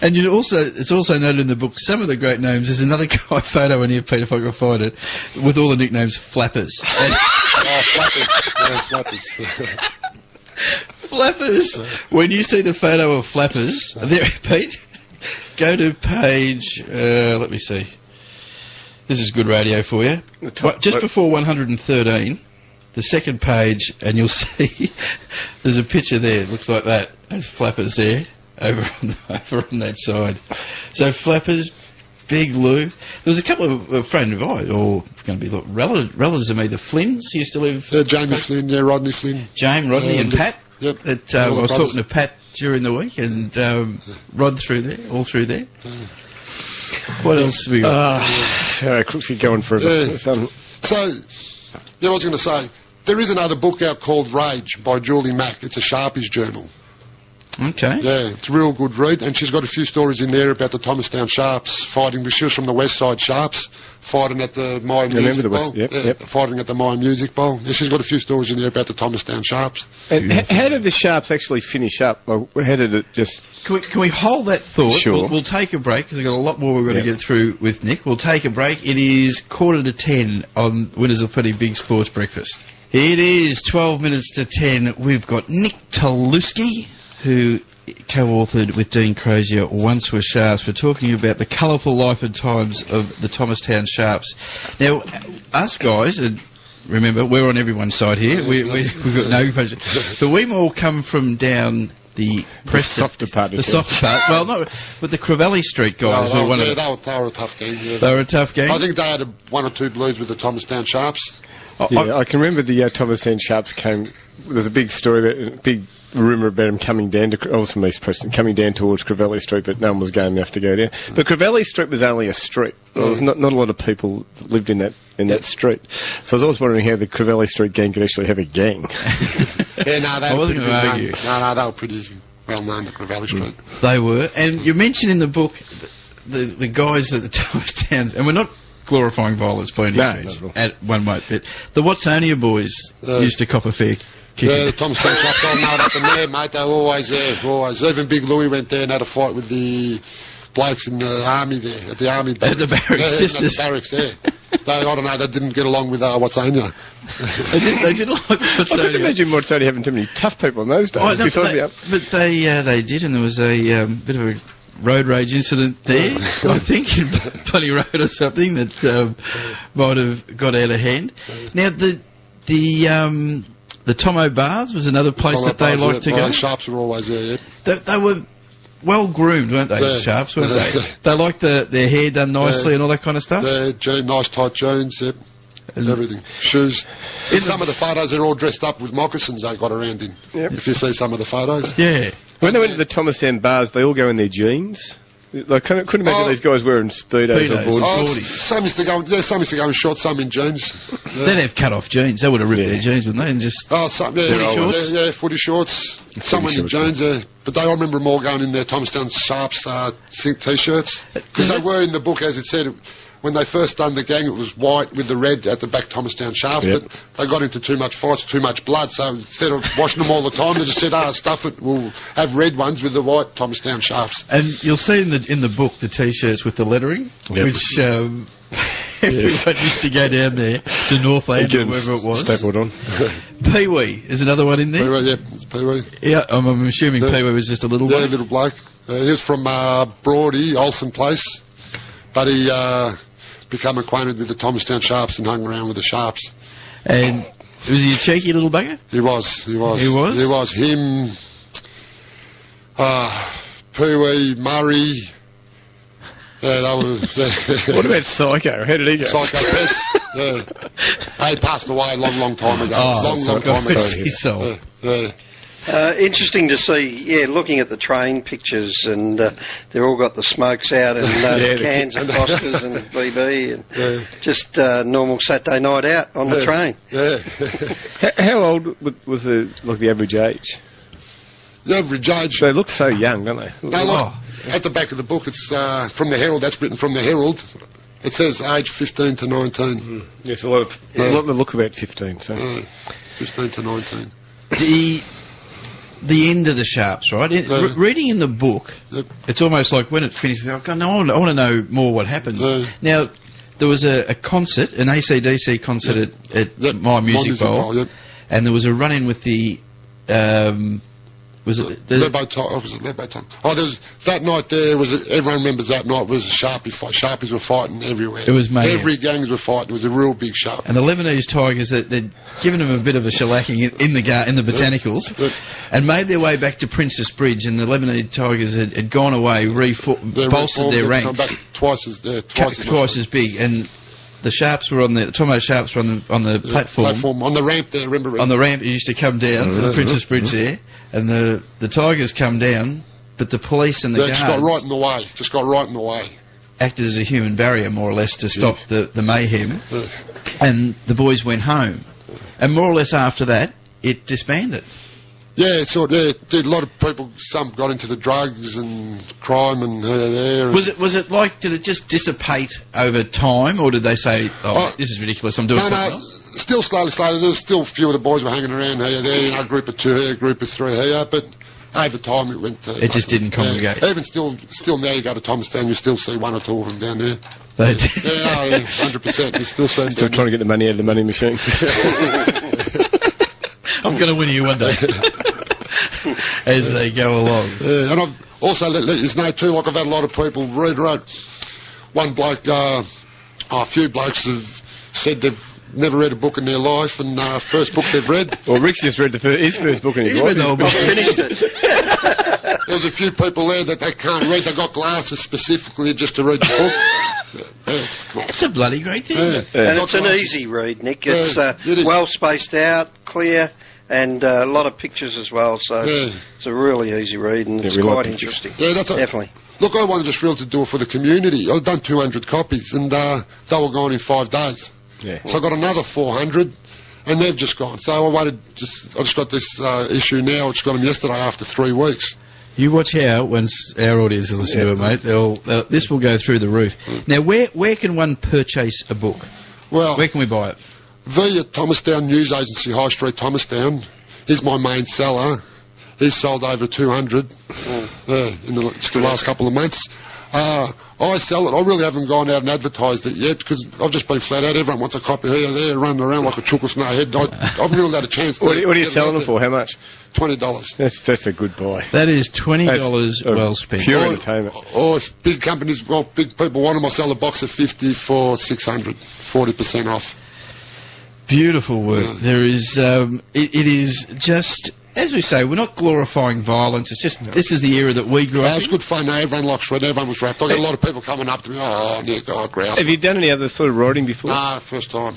And it's also noted in the book, some of the great names. There's another guy photo in here, Peter, if I can find it, with all the nicknames Flappers. Flappers. Yeah, Flappers. Flappers. When you see the photo of Flappers, there, Pete, go to page, let me see. This is good radio for you. Just before 113, the second page, and you'll see there's a picture there. It looks like that. There's Flappers there. Over on that side. So Flappers, Big Lou. There was a couple of a friend of mine, or going to be relatives of me, the Flynns used to live. Yeah, Jamie Flynn, yeah, Rodney Flynn. Rodney and Pat. Yep. That, I was talking to Pat during the week, and Rod all through there. What else have we got? Sorry, Crooksy going for a bit. So, I was going to say, there is another book out called Rage by Julie Mack. It's a Sharpies journal. Okay. Yeah, it's a real good read, and she's got a few stories in there about the Thomastown Sharps fighting. She was from the West Side Sharps, fighting at the Myer Music Bowl. Yep. Fighting at the Myer Music Bowl. Yeah, she's got a few stories in there about the Thomastown Sharps. And how did the Sharps actually finish up? Or how did it just... Can we hold that thought? Sure. We'll take a break, because we've got a lot more we've got to get through with Nick. We'll take a break. It is 9:45 on Winners of Plenty Big Sports Breakfast. It is 12 minutes to 10. We've got Nick Tolewski, who co-authored with Dean Crozier Once Were Sharps, for talking about the colourful life and times of the Thomastown Sharps. Now, us guys, and remember, we're on everyone's side here. We've got no pressure. But we all come from down the softer part. The softer part. Well, no, but the Crivelli Street guys they were one of... they were a tough gang. Yeah. They were a tough gang? I think they had one or two blues with the Thomastown Sharps. Yeah, I can remember the Thomastown Sharps came... There's a big story, a big rumour about them coming down to... I was from East Preston, coming down towards Crivelli Street, but no one was going enough to go down. But Crivelli Street was only a street. There was not a lot of people that lived in that street. So I was always wondering how the Crivelli Street gang could actually have a gang. Yeah, no, they I were wasn't pretty going to big argue. No, they were pretty well known, the Crivelli Street. They were. And you mentioned in the book the guys at the Thomastown... And we're not glorifying violence by any stretch at one moment, but the Watsonia boys used to cop a fair kick. Yeah, the Thomastown Sharps all know it up in there, mate. They were always there, always. Even Big Louie went there and had a fight with the blokes in the army there, at the army barracks. At the barracks, sisters. At the barracks, yeah. I don't know, they didn't get along with Watsonia. They did like Watsonia. I couldn't imagine Watsonia having too many tough people in those days. Oh, no, but they did, and there was a bit of a road rage incident there, I think, in Plenty Road or something, that might have got out of hand. Now, the Tomo Bars was another place that they liked to go. The Sharps were always there, yeah. They were well groomed, weren't they, the Sharps, weren't they? They liked their hair done nicely and all that kind of stuff? Yeah, nice tight jeans, yep. Everything. Shoes. In some of the photos, they're all dressed up with moccasins they got around in. Yep. If you see some of the photos. Yeah. When they went to the Thomastown bars, they all go in their jeans. I couldn't imagine these guys wearing Speedos or boards. Some used to go in shorts, some in jeans. Yeah. They'd have cut-off jeans. They would have ripped their jeans, wouldn't they? And just footy shorts? Yeah, footy shorts. Some in jeans, but I remember them all going in their Thomastown Sharps T-shirts. Because they were in the book, as it said... When they first done the gang, it was white with the red at the back Thomastown Sharps, but they got into too much fights, too much blood, so instead of washing them all the time, they just said, stuff it, we'll have red ones with the white Thomastown Sharps. And you'll see in the book the T-shirts with the lettering, which everyone used to go down there to Northland or wherever it was. Stapled on. Pee-wee is another one in there? Pee-wee, it's Pee-wee. Yeah, I'm assuming Pee-wee was just a little bloke. Yeah, a little bloke. He was from Broady, Olsen Place, but he... become acquainted with the Thomastown Sharps and hung around with the Sharps. And was he a cheeky little bugger? He was. He was? He was. Him, Pee-wee, Murray. Yeah, that was... What about Psycho? How did he go? Psycho Pets. Yeah. He passed away a long time ago. Long time ago. His soul. Yeah. Interesting to see, looking at the train pictures, and they've all got the smokes out and cans of Fosters and BB, and just normal Saturday night out on the train. Yeah. How old was the average age? The average age... They look so young, don't they? At the back of the book, it's from the Herald. That's written from the Herald. It says age 15 to 19. Yes, a lot of them look about 15. So 15 to 19. the end of the Sharps, right? Reading in the book, it's almost like when it finishes, I go, no, I want to know more what happened. Now, there was a concert, an AC/DC concert at My Music Bowl, and there was a run-in with the... was it Lebo-Time? Oh, there was that night. Everyone remembers that night was a Sharpie fight. Sharpies were fighting everywhere. It was mayhem. Every gangs were fighting. It was a real big show. And the Lebanese Tigers, they'd given them a bit of a shellacking in the botanicals, and made their way back to Princess Bridge. And the Lebanese Tigers had gone away, bolstered their ranks, come back twice as big. And the Sharps were on the Sharps were on the platform on the ramp there. Remember on the ramp? It used to come down to the Princess Bridge there, and the Tigers come down, but the police and the guards just got right in the way. Acted as a human barrier, more or less, to stop the mayhem, and the boys went home, and more or less after that, it disbanded. Yeah, a lot of people. Some got into the drugs and crime and there. Was it like? Did it just dissipate over time, or did they say, "This is ridiculous. I'm doing something else"? Still slowly. There's still a few of the boys were hanging around here, there. Group of 2 here, group of 3 here, but over time it went. It just didn't congregate. Even still now you go to Thomastown, you still see 1 or 2 of them down there. They do. 100%. You still see them. Still trying to get the money out of the money machine. I'm going to win you one day. As they go along. Yeah, and I've also let you know too, like I've had a lot of people read. One bloke, a few blokes have said they've never read a book in their life, and first book they've read. Well, Rick's just read his first book in his life. I've finished it. There's a few people there that they can't read. They've got glasses specifically just to read the book. It's a bloody great thing. And it's an easy read, Nick. It's well spaced out, clear, and a lot of pictures as well. So it's a really easy read, and it's quite interesting. Yeah, definitely. Look, I wanted just really to do it for the community. I've done 200 copies, and they were gone in 5 days. Yeah. So I got another 400, and they've just gone. So I just got this issue now. I just got them yesterday after 3 weeks. You watch how, once our audience listen to it, mate, this will go through the roof. Now, where can one purchase a book? Well, where can we buy it? Via Thomastown News Agency, High Street, Thomastown. He's my main seller. He's sold over 200 in the last couple of months. I sell it. I really haven't gone out and advertised it yet because I've just been flat out. Everyone wants a copy here, there, running around like a chook with no head. I've really had a chance to... What are you selling them for? How much? $20. That's a good buy. That is $20 well spent. Pure entertainment. Or if big companies, big people want them, I sell a box of 50 for $600, 40% off. Beautiful work. There is, it is just, as we say, we're not glorifying violence. It's just, this is the era that we grew up in. It's good fun. Everyone likes reading. Everyone was wrapped. I get a lot of people coming up to me, Nick, grouse. Have you done any other sort of writing before? Nah, first time.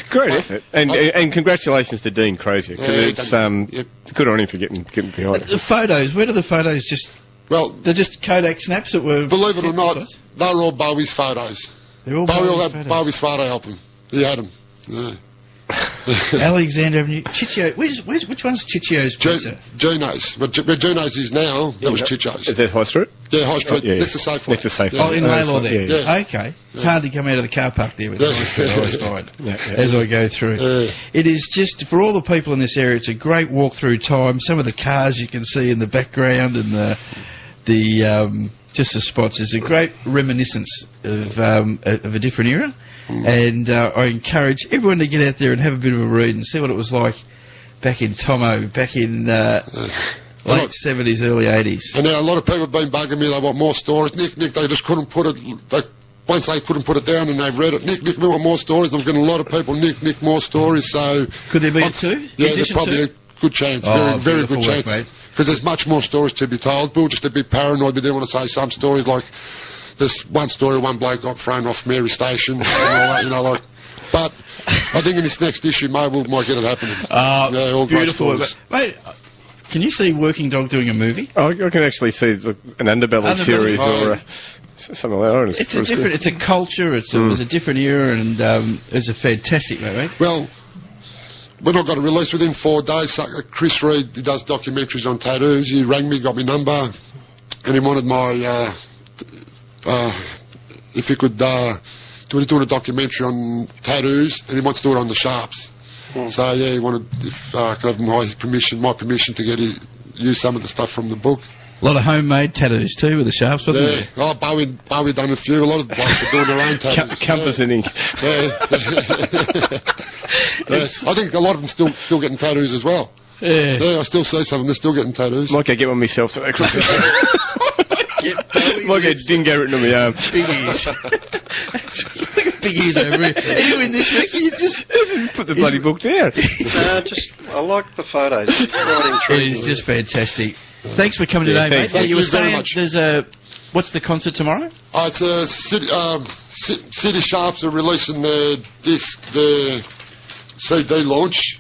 Great effort. And congratulations to Dean Crozier. It's good on him for getting behind it. The photos, where do the photos just... Well, they're just Kodak snaps that were... Believe it or not, they were all Bowie's photos. They're all Bowie's photos. Bowie's photo album. He had them. Yeah. Alexander Avenue. Chichio. Which one's Chichio's pizza? Gino's. Where Gino's is now, that was Chichio's. Is that High Street? Yeah, High Street. Next to Safeway. Next to Safeway. Oh, in Laylaw there. Yeah. Okay. It's hard to come out of the car park there with the High Street. I always find as I go through. It is just, for all the people in this area, it's a great walk through time. Some of the cars you can see in the background and the just the spots. It's a great reminiscence of a different era. And I encourage everyone to get out there and have a bit of a read and see what it was like back in Tomo, back in late 70s, early 80s. And now a lot of people have been bugging me. They want more stories. Nick, they just couldn't put it... Once they couldn't put it down and they've read it, Nick, we want more stories. I'm getting a lot of people, Nick, more stories. So could there be two? Yeah, there's probably a good chance. Very good chance. Because there's much more stories to be told. We were just a bit paranoid. We didn't want to say some stories like... There's one story, one bloke got thrown off Mary Station and all that, But I think in this next issue, mate, we might get it happening. All beautiful. Mate, can you see Working Dog doing a movie? I can actually see an Underbelly series or something like that. It's a different. It's a culture. It was a different era, and it's a fantastic, mate. Well, when I got it released within 4 days, Chris Reed, he does documentaries on tattoos. He rang me, got my number, and he wanted my. If he could do a documentary on tattoos, and he wants to do it on the Sharps. So he wanted if I could have my permission to get use some of the stuff from the book. A lot of homemade tattoos too with the Sharps, wasn't there? Oh, Bowie done a few. A lot of blokes are doing their own tattoos. Compass and ink. I think a lot of them still getting tattoos as well. Yeah. I still see some of them still getting tattoos. Might go get one myself today, Chris. Might get dingo written on my arm. Big ears. Look at big ears over here. Are you in this, Rick? You just put the bloody book down. I like the photos. It's quite intriguing. It is just fantastic. Thanks for coming today, mate. Thank you were you very saying much. there's what's the concert tomorrow? Oh, it's a City Sharps are releasing their CD launch.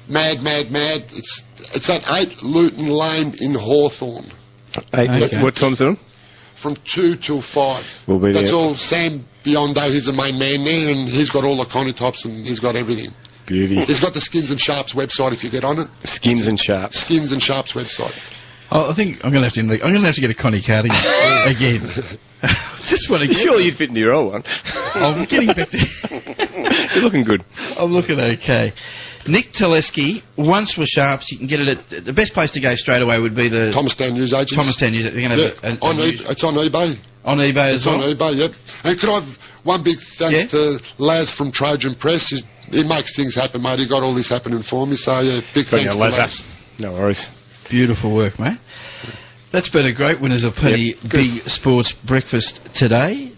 Mad. It's at 8 Luton Lane in Hawthorne. Okay. What time's it on? From 2 till 5. We'll be That's there. all. Sam Biondo, he's the main man there, and he's got all the connotops and he's got everything. Beauty. He's got the Skins and Sharps website if you get on it. Skins and Sharps. Skins and Sharps website. Oh, I think I'm going to have to get a Connie cardigan again. Just want to get. Surely you'd fit into your old one. I'm getting back to. You're looking good. I'm looking okay. Nick Tolewski, once with Sharps, you can get it at the best place to go straight away would be the Thomastown News Agents. Thomastown News. They're going to have it's on eBay. On eBay as well. It's on eBay, yep. And could I have one big thanks to Laz from Trojan Press? He makes things happen, mate. He got all this happening for me. So yeah, big thanks to Laz. No worries. Beautiful work, mate. That's been a great winners of Plenty Big Sports Breakfast today.